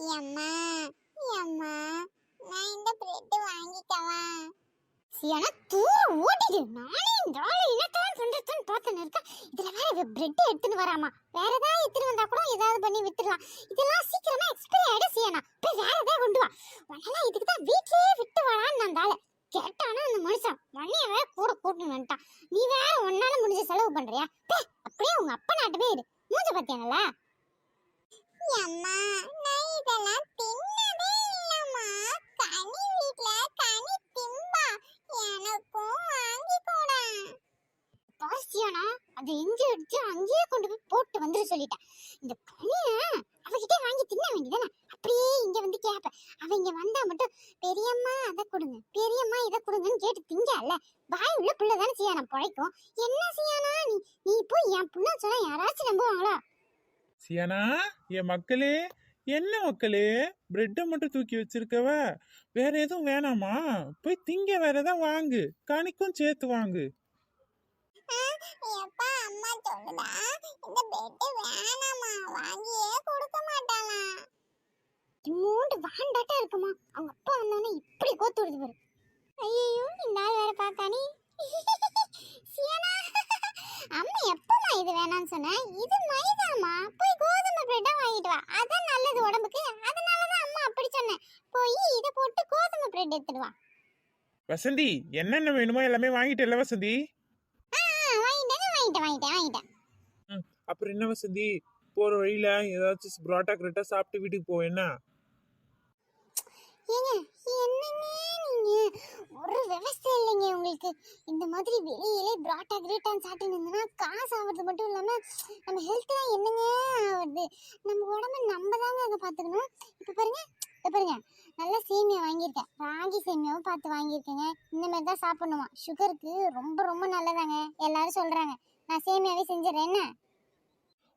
அம்மா அம்மா நான் இந்த பிரெட் வாங்கிட்டவா? சியானா தூர ஓடிடு. நானே நாளை இனத்தான் பண்றதுன்னு பார்த்துன்னு இருக்கேன். இதுல வேற பிரெட் எடுத்துன்னு வராமா. வேற ஏதாவது எடுத்துன்னு வந்தா கூட ஏதாவது பண்ணி விட்டுடலாம். இதெல்லாம் சீக்கிரமா எக்ஸ்பைரி ஆயிடும் சியானா. போய் வேற ஏதாவது கொண்டு வா. உடனே இதுக்கு தான் வீட்லயே விட்டு வரான்னு இருந்தால கேட்டானா அந்த மனுஷன் மண்ணிய வேற கூட கூட்டின்னு வந்துட்டான். நீ வேற ஒன்னால முடிஞ்ச செலவு பண்றியா? அப்படியே உங்க அப்பா நாட்டுமே இரு. மூஞ்ச பத்தியாங்களா? அம்மா நான் இதெல்லாம் தின்னதே இல்லம்மா. கனி வீட்ல கனி திம்பா. எனக்கும் வாங்கி கொடு. பாசியானா அது எங்க எடுத்து அங்கேயே கொண்டு போய் போட்டு வந்துரு சொல்லிட்டேன். இந்த கனிய அவகிட்ட வாங்கி தின்ன வேண்டியதானே. அப்படியே இங்க வந்து கேப்ப. அவ இங்க வந்தா மட்டும் பெரியம்மா அதை கொடுங்க பெரியம்மா இதை கொடுங்கன்னு கேட்டு திங்கல. வாய் உள்ள புள்ளதானே சியானா பழைக்கும். என்ன சியானா நீ போய் என் புள்ள சொன்னா யாராச்சும் நம்புவாங்களா? சியானா என் மக்களே, என்ன மக்களே பிரெட்டை மட்டும் தூக்கி வச்சிருக்கவ? வேற எதுவும் வேணாமா? போய் திங்க வேற ஏதாவது வாங்கு, கணிக்கும் சேர்த்து வாங்கு. எப்பா அம்மா சொல்லுடா, இந்த பெட் வேணாமா, வாங்கியே கொடுக்க மாட்டாளா? மூண்டு வாண்டாட்டா இருக்குமா. அவங்க அப்பா வந்தோடனே இப்படி கோத்து விடுது பாரு. ஐயோ இந்த ஆள் வேற பாக்கானி. சியானா அம்மா எப்பமா இது வேணாம்னு சொன்ன? இது மைதாமா. போய் கோதுமை பிரெட்டா வாங்கிட்டு வா. அதான் நல்லது உடம்புக்கு. அதனாலதான் அம்மா அப்படி சொன்னேன். போய் இதை போட்டு கோதுமை பிரெட் எடுத்துட்டு வா. வசந்தி, என்னென்ன வேணுமோ எல்லாமே வாங்கிட்டல வசந்தி? வாங்கிட்டேன். அப்புறம் என்ன வசந்தி, போற வழியில ஏதாச்சும் புரோட்டா கிரட்டா சாப்பிட்டு வீட்டுக்கு போ. என்ன என்னங்க நீங்க ஒரு விவசாயம் இல்லைங்க உங்களுக்கு. இந்த மாதிரி வெளியிலே புரோட்டா கிரேட்டான்னு சாப்பிட்டு இருந்தோம்னா காசு ஆகுறது மட்டும் இல்லாம நம்ம ஹெல்த் தான் என்னங்க ஆகுது. நம்ம உடம்பு நம்ம தாங்க அதை பார்த்துக்கணும். இப்போ பாருங்க நல்லா சேமியா வாங்கியிருக்கேன். ராகி சேமியாவும் பார்த்து வாங்கியிருக்கேங்க. இந்த மாதிரி தான் சாப்பிடணுமா. சுகருக்கு ரொம்ப ரொம்ப நல்லதாங்க எல்லாரும் சொல்றாங்க. நான் சேமியாவே செஞ்சிடறேன். என்ன?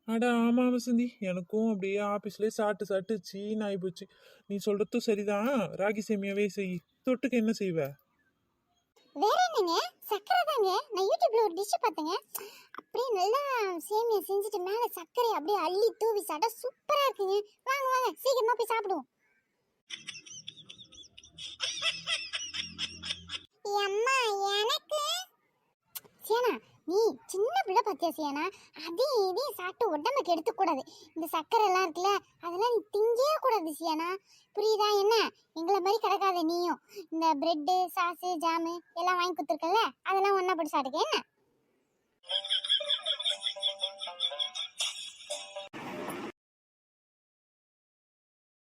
அடா ஆமா வசந்தி, எனக்கும் அப்படியே ஆபீஸ்லயே சாப்பிட்டு சாப்பிட்டு சீன் ஆகி போச்சு. நீ சொல்றதும் சரிதான், ராகி சேமியாவே செய். தொட்டுக்கு என்ன செய்வ? வேற என்னங்க, சக்கரை தாங்க. நான் யூடியூப்ல ஒரு டிஷ் பார்த்தேங்க. அப்படியே நல்லா சேமியா செஞ்சுட்டு மேல சர்க்கரை அப்படியே அள்ளி தூவி சாப்பிட்டா சூப்பரா இருக்குங்க. வாங்க சீக்கிரமா போய் சாப்பிடுவோம். அம்மா எனக்கு சியானா நீ சின்ன பிள்ளை பத்தியா சியானா, இதையும் சாப்பிட்டு உடம்புக்கு எடுத்துக்கூடாது. இந்த சர்க்கரை எல்லாம் இருக்குல்ல, அதெல்லாம் நீ திங்கவே கூடாது சியானா. புரியுதா? என்ன எங்களை மாதிரி கிடக்காத நீயும். இந்த பிரெட்டு சாஸு ஜாமு எல்லாம் வாங்கி கொடுத்துருக்கல, அதெல்லாம் ஒன்னா போட்டு சாப்பிட்டுக்க. என்ன